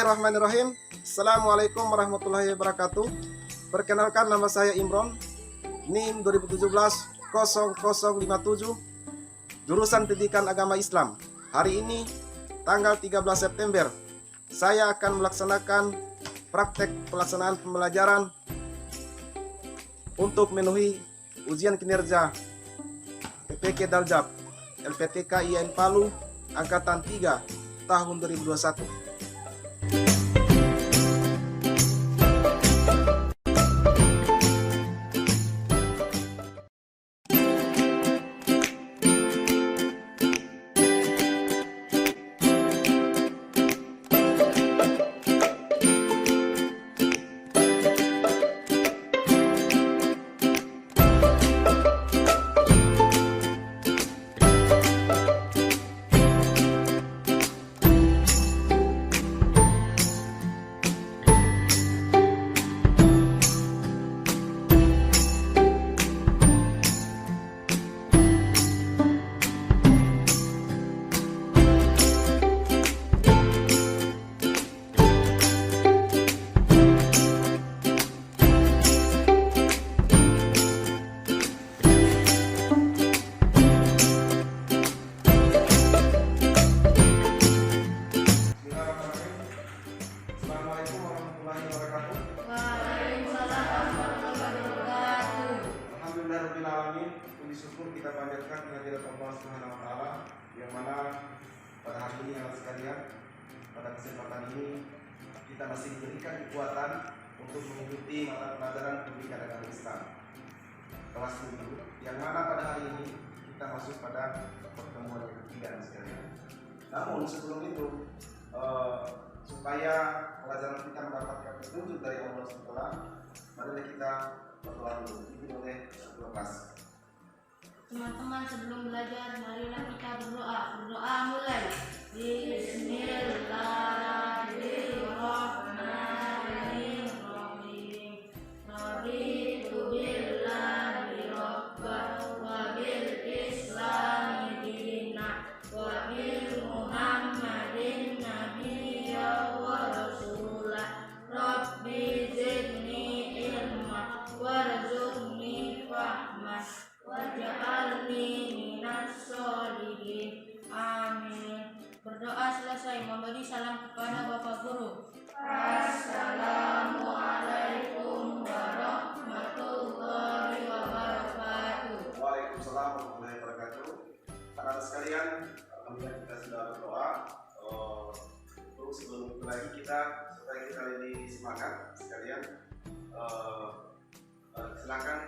Bismillahirrahmanirrahim. Assalamualaikum warahmatullahi wabarakatuh. Perkenalkan, nama saya Imron, NIM 2017-0057, jurusan Pendidikan Agama Islam. Hari ini tanggal 13 September saya akan melaksanakan praktek pelaksanaan pembelajaran untuk memenuhi ujian kinerja PPK Daljab LPTK IAIN Palu Angkatan 3 tahun 2021. Assalamualaikum warahmatullahi wabarakatuh. Waalaikumsalam warahmatullahi wabarakatuh. Alhamdulillahirabbil alamin. Puji syukur kita panjatkan kehadirat Allah Subhanahu wa taala, yang mana pada hari ini anak sekalian, pada kesempatan ini kita masih diberikan kekuatan untuk mengikuti mata pelajaran pendidikan agama Islam kelas 7, yang mana pada hari ini kita masuk pada pertemuan yang ketiga, anak sekalian. Namun sebelum itu, supaya pelajaran kita mendapatkan petunjuk dari Allah SWT, marilah kita berdoa dulu, dipimpin oleh ketua kelas. Teman-teman, sebelum belajar, marilah kita berdoa. Berdoa mulai. Bismillahirrahmanirrahim. Raditu billahi rabban wa bil islami dinan wa bil muhammadin nabiyya wa rasulah. Rabbi zidni ilma warzuqni fahma waj'alni minas sholihin. Amin. Berdoa selesai, memberi salam kepada Bapak Guru. Assalamualaikum warahmatullahi wabarakatuh. Waalaikumsalam warahmatullahi wabarakatuh. Anak-anak sekalian, alhamdulillah kita sudah berdoa. Terus sebelum itu lagi supaya kita lebih semangat sekalian, silakan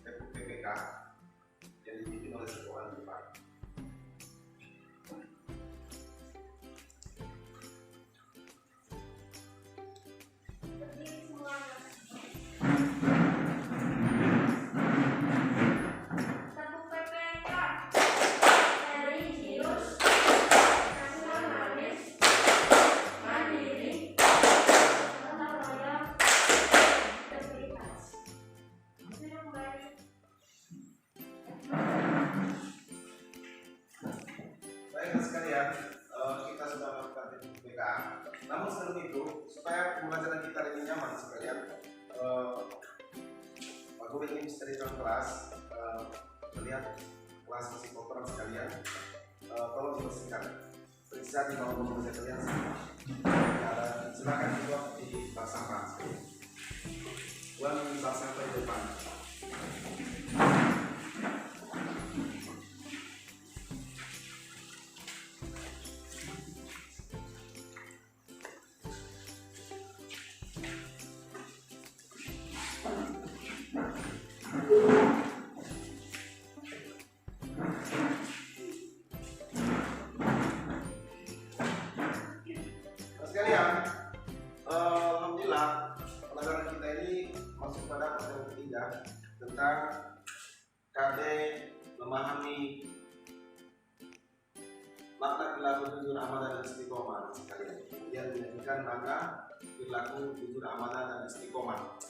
PPK yang dipimpin oleh sekolah depan. Baiklah sekalian, kita sudah melakukan PPK. Namun sebelum itu, supaya pembelajaran kita lebih nyaman sekalian, Pak Guru ingin menceritakan kelas, melihat kelas masih kotor sekalian. Tolong dibersihkan. Periksa di bawah meja kalian semua. Silakan dibuat di bak sampah. Buang di bak sampah di depan. Sekalian, alhamdulillah pelajaran kita ini masuk pada pelajaran ketiga tentang KD memahami makna perilaku jujur, amanah dan istiqomah sekalian. Kemudian menunjukkan makna perilaku jujur, amanah dan istiqomah.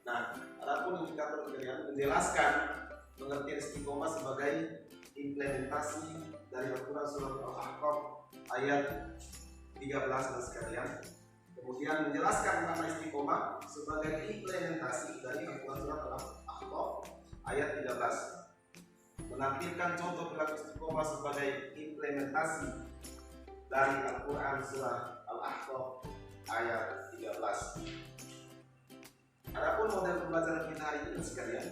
Nah, adapun indikator sekalian menjelaskan pengertian istiqomah sebagai implementasi dari Al-Quran surat Al-Ahqaf ayat 13 sekalian, Kemudian menjelaskan makna istiqomah sebagai implementasi dari Al-Quran surat Al-Ahqaf ayat 13. Menampilkan contoh perilaku istiqomah sebagai implementasi dari Al-Quran surat Al-Ahqaf ayat 13. Adapun model pembelajaran kita hari ini sekalian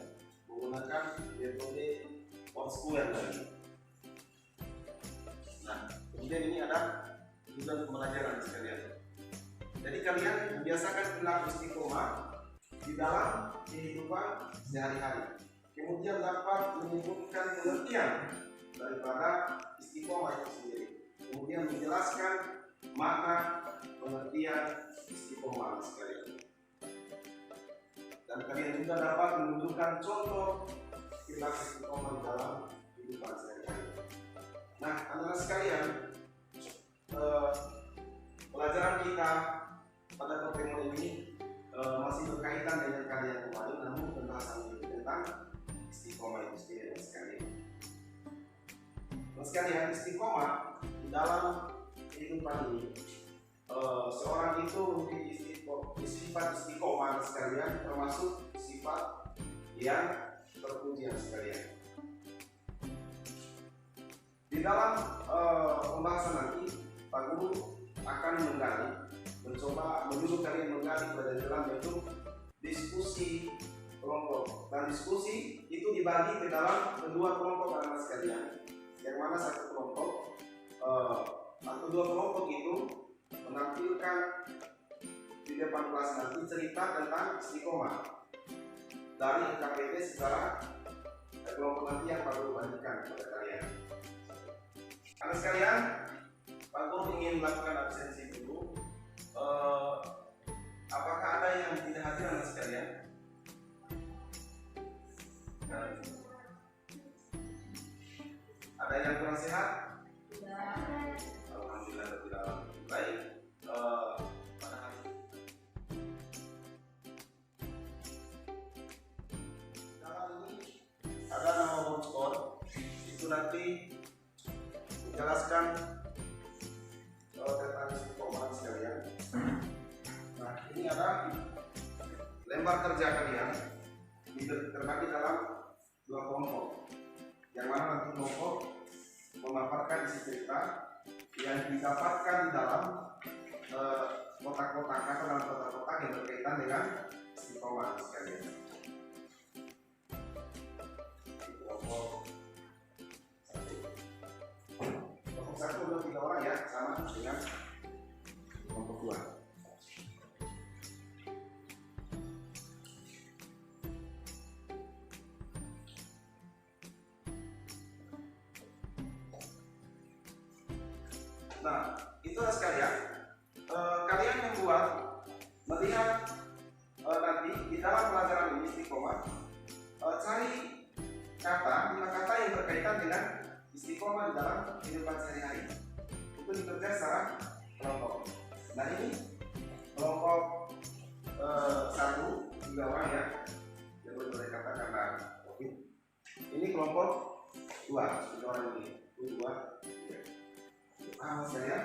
menggunakan metode Foursquare lagi. Nah, kemudian ini ada tujuan pembelajaran sekalian. Jadi kalian membiasakan perilaku istiqomah di dalam kehidupan sehari-hari. Kemudian dapat menyebutkan pengertian daripada istiqomah itu sendiri. Kemudian menjelaskan makna pengertian istiqomah sekalian. Dan kalian juga dapat menunjukkan contoh perilaku istiqomah dalam kehidupan sehari-hari. Nah, anak-anak sekalian, pelajaran kita pada pertemuan ini masih berkaitan dengan kalian kemarin, namun pembahasan ini tentang istiqomah itu sendiri sekalian. Sekalian, istiqomah di dalam kehidupan ini, seorang itu memiliki sifat istiqomah sekalian, termasuk sifat yang terpuji sekalian. Di dalam pembahasan nanti, Pak Guru akan mencoba menyuruh kalian menggali pelajaran bentuk diskusi kelompok. Dan diskusi itu dibagi ke dalam kedua kelompok anak sekalian, yang mana satu kelompok atau dua kelompok itu menampilkan di depan kelas nanti cerita tentang istiqomah dari KPT secara kelompok nanti yang Pak Guru bagikan kepada kalian. Anak sekalian, Pak Guru ingin melakukan absensi dulu. Apakah ada yang tidak hadir anak sekalian? Ada yang kurang sehat? Tidak. Alhamdulillah tidak. Baik. Pada hari dalam ini ada nama bookstore. Itu nanti menjelaskan tentang istiqomah sekalian. Nah, ini ada lembar kerja kalian terbagi dalam dua kelompok. Yang mana nanti kelompok memaparkan isi cerita yang didapatkan di dalam kotak-kotak atau dalam kotak-kotak yang berkaitan dengan istiqomah sekalian. Kelompok satu dua tiga orang ya, sama dengan kelompok dua. Nah, itulah sekalian. Kalian membuat melihat nanti di dalam pelajaran ini istiqomah, cari kata 5 kata yang berkaitan dengan istiqomah di dalam kehidupan sehari-hari. Itu dikerja secara kelompok. Nah, ini kelompok 1 3 orang ya, yang boleh kata karena COVID. Ini kelompok 2 3 orang ini. 2 sekalian,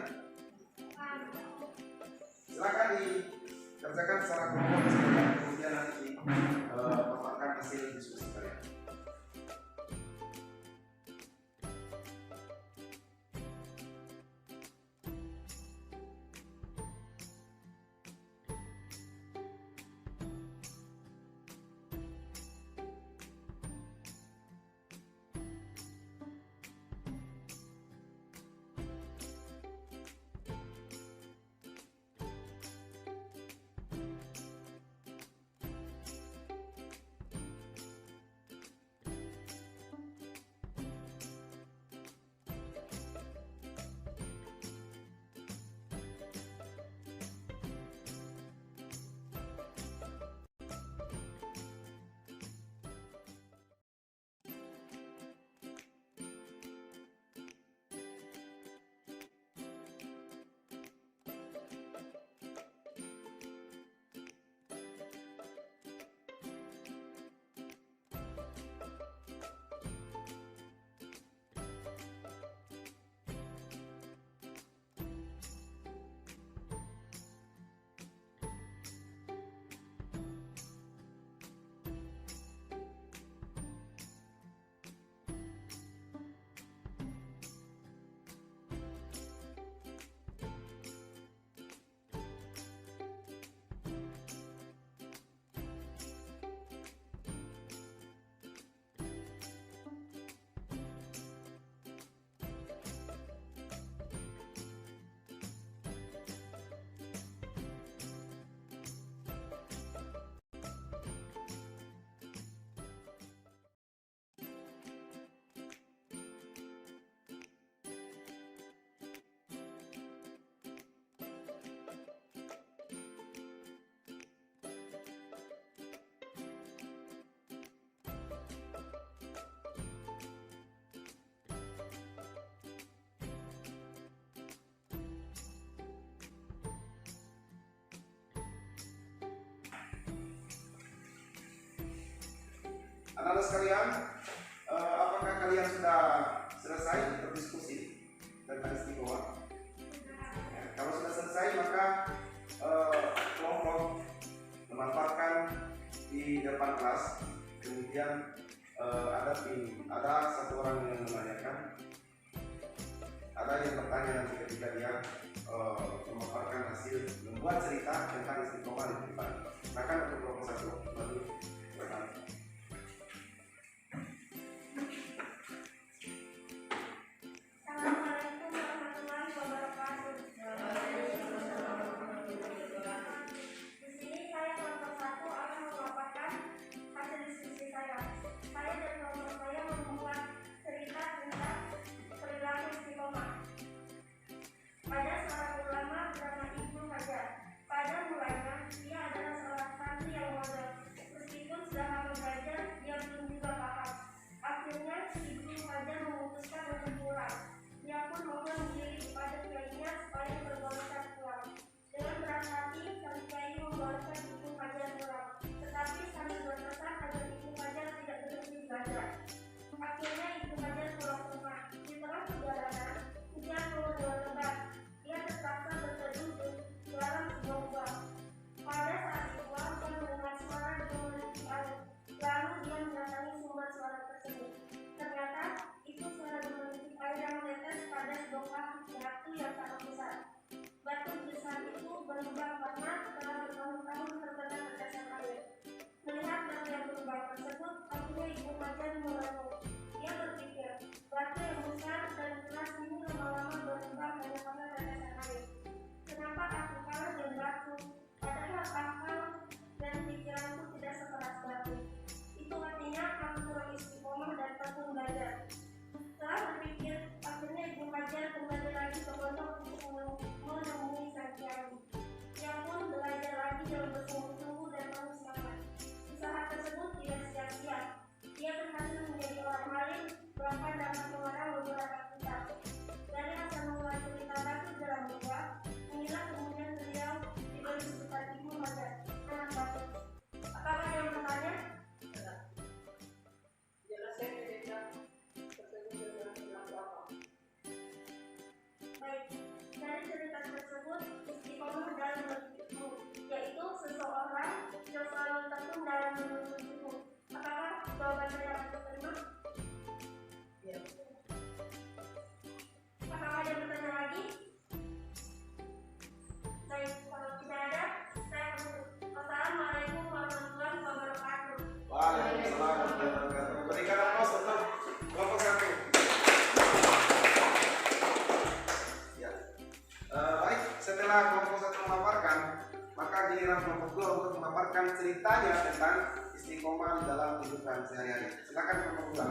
silakan dikerjakan secara kelompok sekalian, kemudian nanti dipaparkan hasil diskusi kalian. Anak-anak sekalian, apakah kalian sudah selesai berdiskusi tentang istiqomah? Ya, kalau sudah selesai maka kelompok memanfaatkan di depan kelas. Kemudian ada satu orang yang menanyakan, ada yang bertanya nanti ketika dia memaparkan hasil membuat cerita tentang istiqomah di depan. Silakan untuk kelompok satu, lalu bertanya. Assalamualaikum warahmatullahi wabarakatuh. Di sini saya kelompok satu akan memaparkan hasil diskusi saya. Saya dan kelompok saya membuat cerita tentang perilaku istiqomah. Ada seorang ulama bernama Ibnu Hajar. Pada mulanya dia adalah seorang santri yang bodoh. Meskipun sudah lama belajar, dia belum juga paham. Akhirnya Ibnu Hajar memutuskan untuk pulang. Dia pun mohon diri kepada kiainya supaya berbolehan pulang. Dengan berat hati, sang kiai membolehkan Ibnu Hajar pulang. Tetapi sambil berpesan agar Ibnu Hajar tidak berhenti belajar. Akhirnya Ibnu Hajar pulang ke rumah. Di tengah perjalanan, hujan turun dengan lebat. Dia terpaksa berteduh di dalam sebuah gua. Pada saat itu, dia mendengar suara dengan menitik air. Lalu dia mendatangi sumber suara tersebut. Ternyata itu suara menitik air yang menetes pada sebongkah batu yang sangat besar. Batu besar itu berlubang karena setelah bertahun-tahun terbenam tetesan air. Melihat batu yang berlubang tersebut, akhirnya Ibnu Hajar mengangguk. Dia berpikir, batu yang besar dan keras ini lama-lama berlubang hanya karena tetesan air. Kenapa aku kalah dengan batu? Padahal akal dan pikiranku tidak sekeras batu. Itu artinya aku kurang istiqomah dan tekun belajar. Setelah berpikir, akhirnya Ibnu Hajar kembali lagi ke pondok untuk menemui sang kiai. Dia pun belajar lagi dengan bersungguh-sungguh dan penuh semangat. Usaha tersebut tidak sia-sia. Dia berhasil menjadi orang alim, bahkan dapat mengarang beberapa kitab. Dari asal mula cerita batu dalam gua, inilah kemudian beliau diberi sebutan Ibnu Hajar, anak batu. Apakah yang bertanya? Baik, dari cerita tersebut istiqomah dalam menuntutmu, yaitu seseorang yang selalu tekun dalam menuntutmu. Apakah jawaban saya dapat terima? Ya. Apakah ada yang bertanya lagi? Baik, kalau tidak ada, saya tutup. Wassalamualaikum warahmatullahi wabarakatuh. Waalaikumsalam warahmatullahi wabarakatuh. Berikan aplaus untuk kelompok satu. Ya. Baik, setelah kelompok satu memaparkan, maka giliran kelompok dua untuk memaparkan ceritanya tentang istiqomah di dalam kehidupan sehari-hari. Silakan kelompok dua.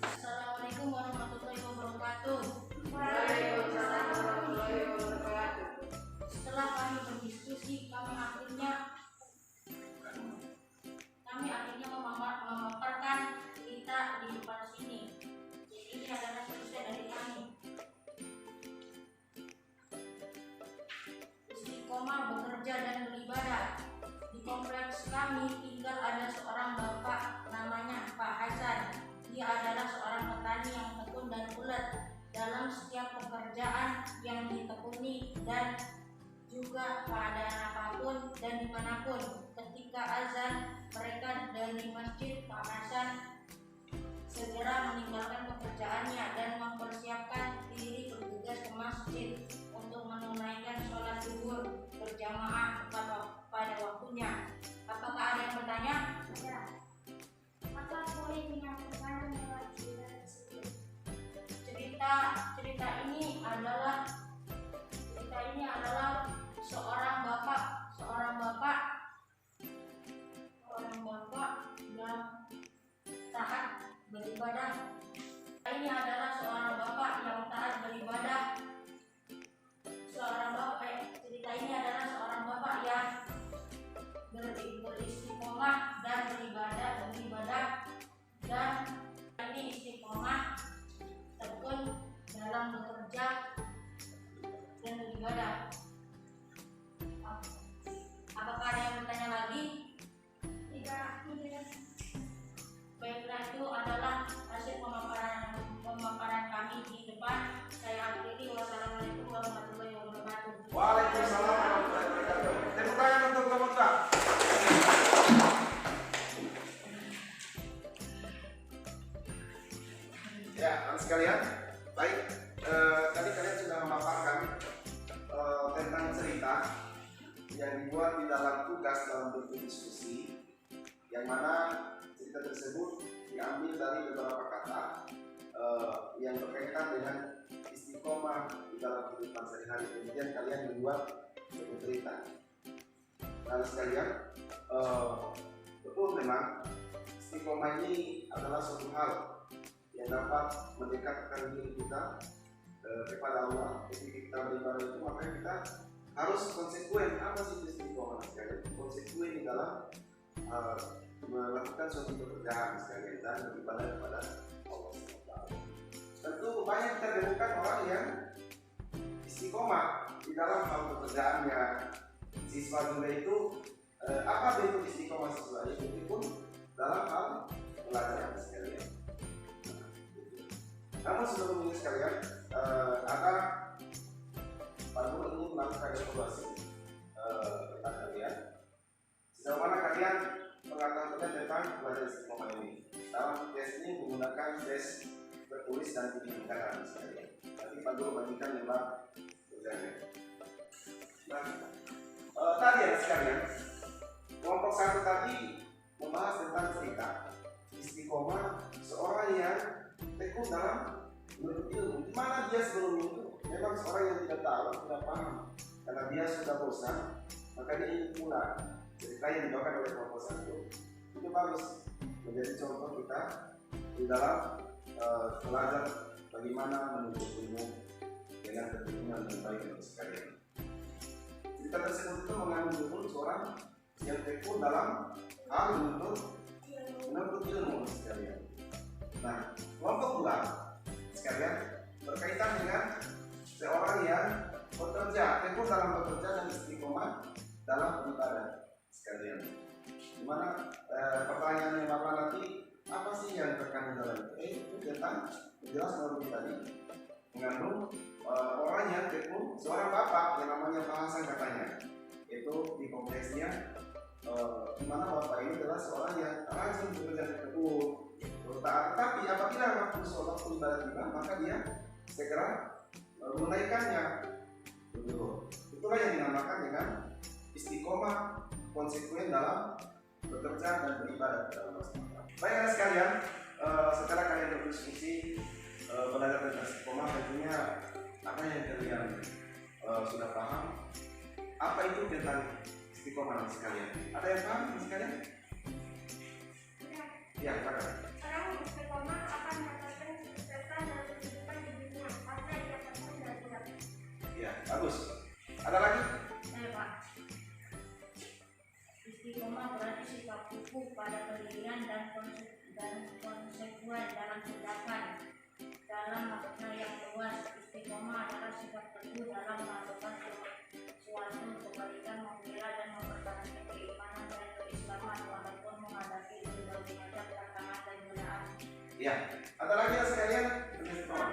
Assalamualaikum warahmatullahi wabarakatuh. Waalaikumsalam warahmatullahi wabarakatuh. Setelah kami berdiskusi, kami akhirnya memaparkan cerita di depan sini. Jadi ini adalah cerita dari kami. Istiqomah bekerja dan beribadah. Di kompleks kami tinggal ada seorang bapak namanya Pak Hasan. Dia adalah seorang petani yang tekun dan ulet dalam setiap pekerjaan yang ditekuni dan juga keadaan apapun dan dimanapun. Ketika azan mereka dari masjid, Pak Hasan segera meninggalkan pekerjaannya dan mempersiapkan diri bergegas ke masjid untuk menunaikan sholat zuhur berjamaah pada waktunya. Apakah ada yang bertanya? Ya. Apa boleh menyampaikan lewat cerita tersebut? Cerita ini adalah seorang bapak yang taat beribadah. Ini adalah seorang bapak yang taat beribadah. Cerita ini adalah seorang bapak yang beristiqomah dan beribadah dan ini istiqomah tekun dalam bekerja dan beribadah. Apakah ada yang mana cerita tersebut diambil dari beberapa kata yang berkaitan dengan istiqomah di dalam kehidupan sehari-hari. Kemudian kalian membuat suatu cerita. Nah sekalian, betul memang istiqomah ini adalah suatu hal yang dapat mendekatkan diri kita kepada Allah. Ketika kita beribadah itu, maka kita harus konsekuen. Apa sih istiqomah sekalian? Konsekuen di dalam melakukan suatu pekerjaan sekalian dan beribadah kepada Allah SWT. Tentu banyak kita temukan orang yang istiqomah di dalam hal pekerjaannya. Siswa juga itu apa bentuk istiqomah siswa itu pun dalam hal pelajaran sekalian. Namun sebelum ini sekalian, ada Pak Guru ini melakukan evaluasi tentang kalian. Sejauh mana kalian pengetahuan tentang pelajaran istiqomah ini? Dalam tes ini menggunakan tes tertulis dan didikan sekalian. Nanti Pak Guru bagikan 5 ujiannya. Nah, tadi ya sekalian, kelompok 1 tadi membahas tentang cerita istiqomah seorang yang tekun dalam menuntut ilmu. Di mana dia sebelum itu memang seorang yang tidak tahu, tidak paham, karena dia sudah bosan, maka dia ingin pulang. Cerita yang dibawakan oleh kelompok 1 itu bagus menjadi contoh kita di dalam belajar bagaimana menuntut ilmu dengan ketentuan yang baik untuk sekalian. Cerita tersebut itu mengandung judul seorang yang tekun dalam hal menuntut ilmu sekalian. Nah, kelompok 2 sekalian berkaitan dengan seorang yang bekerja, tekun dalam bekerja dan istiqomah dalam beribadah sekalian. Dimana pertanyaan yang bakal nanti apa sih yang terkandung dalam itu tentang jelas menurut tadi mengandung orang yang tekun, seorang bapak yang namanya Pak Hasan katanya, itu di kompleksnya di mana bapak ini adalah seorang yang rajin bekerja tekun, tetapi apabila waktu sholat ibadah tiba, maka dia segera menunaikannya. Itulah yang dinamakan dengan istiqomah, konsekuen dalam bekerja dan beribadah kepada Allah SWT. Baiklah sekalian, setelah kalian berdiskusi belajar tentang istiqomah, tentunya apa yang kalian sudah paham, apa itu tentang istiqomah sekalian? Ada yang paham sekalian? Ya, silakan. Orang istiqomah akan mendapatkan kesuksesan dalam kehidupan di dunia karena ia tekun dan kuat. Ya, bagus. Ada lagi? Pak. Istiqomah berarti sikap kukuh pada pendirian dan konsekuen dalam tindakan. Dalam makna yang luas, istiqomah adalah sikap teguh dalam melakukan suatu kebaikan, membela dan mempertahankan keimanan dan keislaman walaupun menghadapi berbagai macam tantangan dan godaan. Ya, ada lagi ya sekalian? Istiqomah.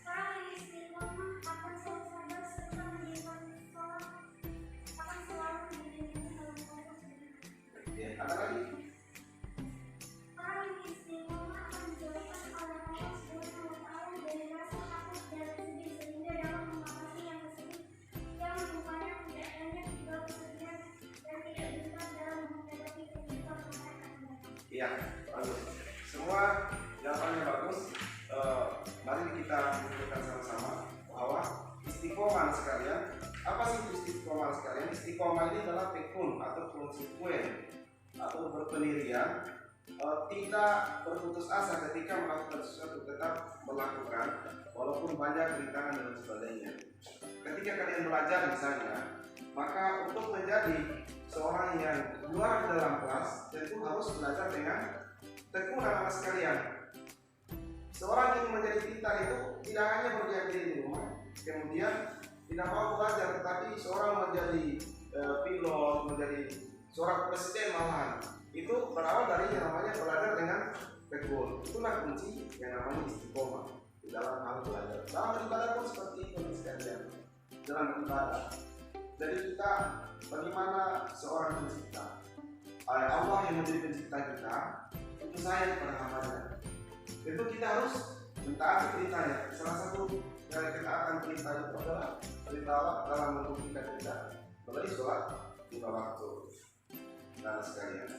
Orang yang istiqomah akan selalu sabar serta mendirikan sholat, akan selalu mendirikan dalam kelompok sendiri. Ya, ada lagi? Orang yang istiqomah akan dijauhkan oleh Allah SWT dari rasa takut dan sedih sehingga dalam mengatasi yang tersebut yang menyukai tidak banyak juga kesedihan dan tidak gentar dalam menghadapi kehidupan yang akan datang. Iya, bagus. Semua jawabannya bagus. Mari kita buktikan sama-sama bahwa istiqomah sekalian. Apa sih itu istiqomah sekalian? Istiqomah ini adalah tekun atau konsekuen atau berpendirian, tidak berputus asa ketika melakukan sesuatu, tetap melakukan walaupun banyak rintangan dan sebagainya. Ketika kalian belajar misalnya, maka untuk menjadi seorang yang juara dalam kelas tentu harus belajar dengan tekun anak sekalian. Seorang yang menjadi pintar itu tidak hanya berdiam diri di rumah, kemudian tidak mau belajar, tetapi seorang menjadi pilot, menjadi seorang presiden malahan. Itu berawal dari yang namanya belajar dengan tekun. Itulah kunci yang namanya istiqomah di dalam hal belajar. Dalam beribadah pun seperti itu sekalian. Dalam beribadah. Jadi kita bagaimana seorang pencipta? Allah yang menjadi pencipta kita itu sayang kepada hambanya. Tentu kita harus mentaati perintahnya. Salah satu dari ketaatan perintah itu adalah perintah Allah dalam membuktikan kita melalui sholat 5 waktu. Dan sekalian,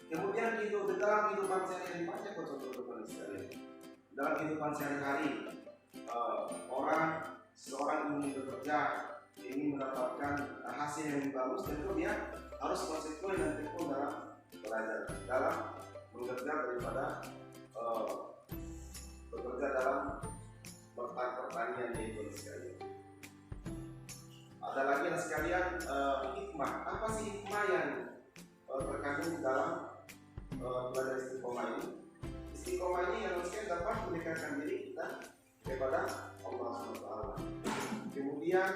Kemudian di dalam kehidupan sehari-hari, banyak contoh-contoh sekalian. Dalam kehidupan sehari-hari, seorang ingin bekerja, ingin mendapatkan hasil yang bagus, tentu dia harus konsekuen dan tekun dalam belajar, dalam bekerja daripada bekerja dalam pertanian itu sekalian. Ada lagi yang sekalian, hikmah. Apa sih hikmah yang terkandung dalam belajar istiqomah ini? Istiqomah ini yang harusnya dapat mendekatkan diri kita kepada Allah SWT. Kemudian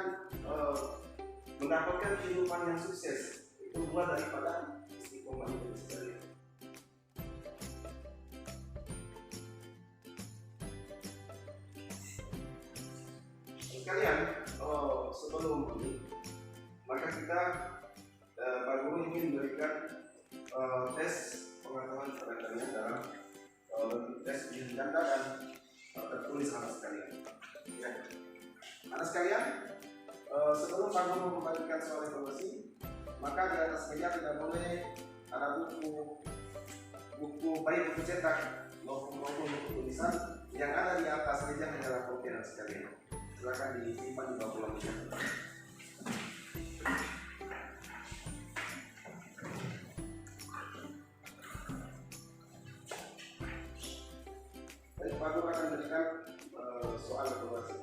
mendapatkan kehidupan yang sukses, itu buah daripada istiqomah itu sekalian. Sekalian, sebelum ini, maka kita Pak Guru ingin memberikan tes pengetahuan kepada kalian dalam tes ujian ganda dan tertulis anak sekalian. Ya. Anak sekalian, sebelum Pak Guru membagikan soal evaluasi, maka di atas meja tidak boleh ada buku baik buku cetak maupun buku tulisan. Yang ada di atas meja hanyalah kopi anak sekalian. Silakan disimpan di bawah pulang meja. Baik, Pak Guru akan memberikan soal evaluasi.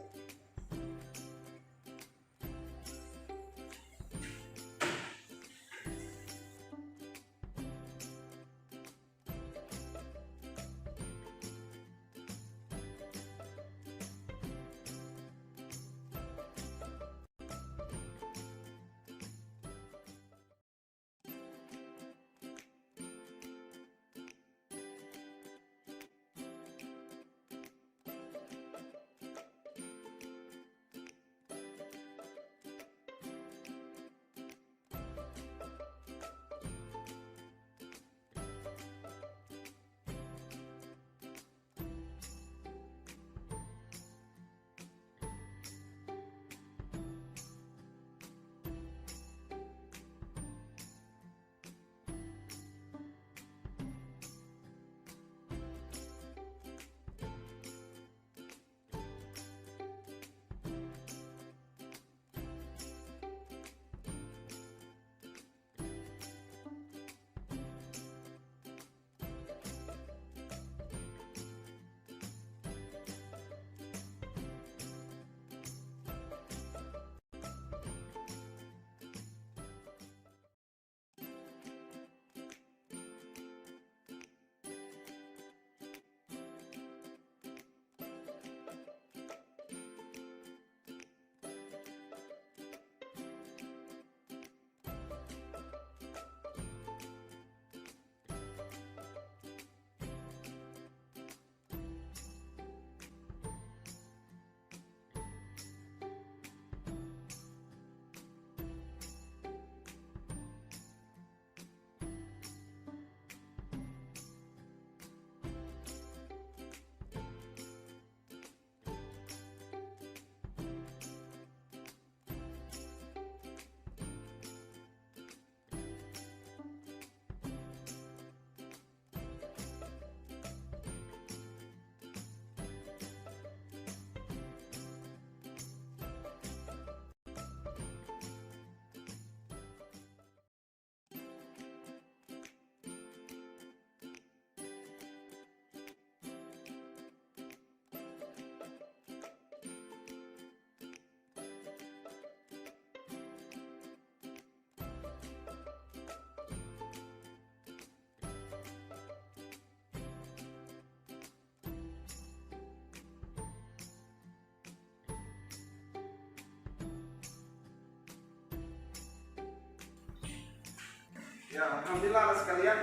Ya, alhamdulillah anak sekalian,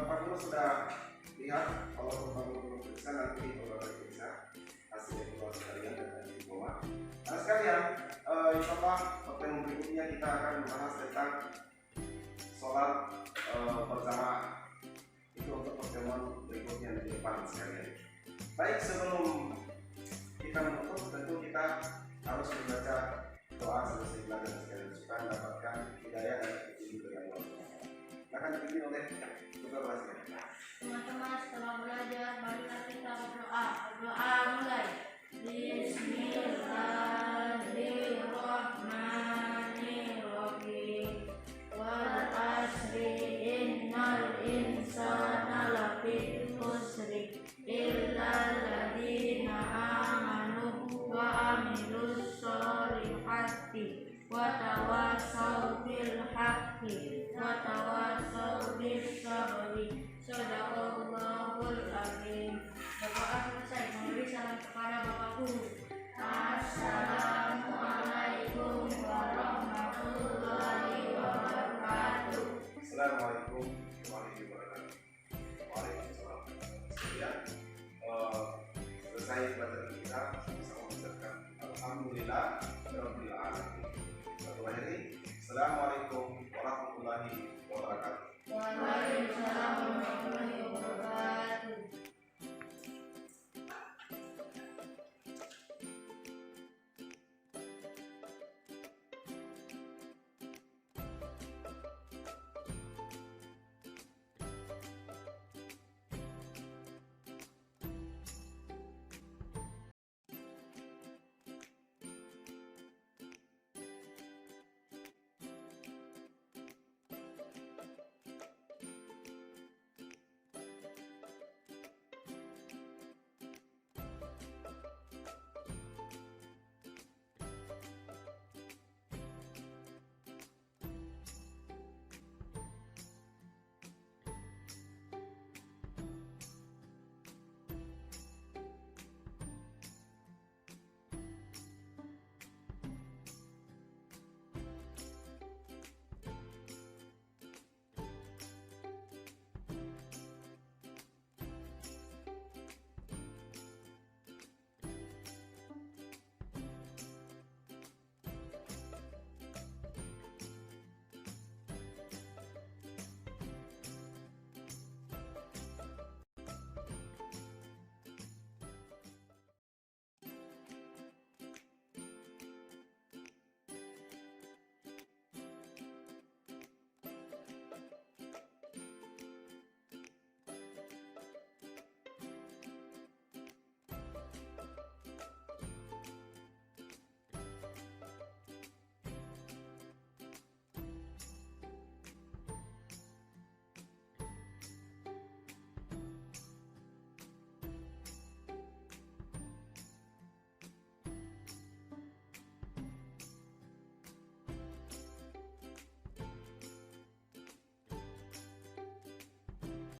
Pak Guru sudah lihat. Kalau Pak Guru belum periksa, nanti kalau ada periksa hasil evaluasi kalian dan diploma. Anak sekalian, insyaallah pertemuan berikutnya kita akan membahas tentang sholat berjamaah. Itu untuk pertemuan berikutnya di depan sekalian. Baik, sebelum kita menutup, tentu kita harus membaca doa selesai belajar sekalian supaya mendapatkan hidayah dan petunjuk dari Allah. Maka akan dipimpin oleh Dr. Rasya. Teman-teman setelah belajar, marilah kita berdoa. Berdoa mulai. Bismillahirrahmanirrahim. Wal asri innal insana lafi khusri illa alladziina aamanu wa amilus sholihati wa tawassaw bil haqqi wa tawassaw bis sabri. Shadaqallahul azim. Berdoa selesai, memberi salam kepada Bapak Guru. Assalamualaikum warahmatullahi wabarakatuh. Assalamualaikum warahmatullahi wabarakatuh. Waalaikumsalam. Ya, selesai pelajaran kita, bisa mengucapkan alhamdulillah rabbil alamin. Satu lagi, assalamualaikum warahmatullahi wabarakatuh.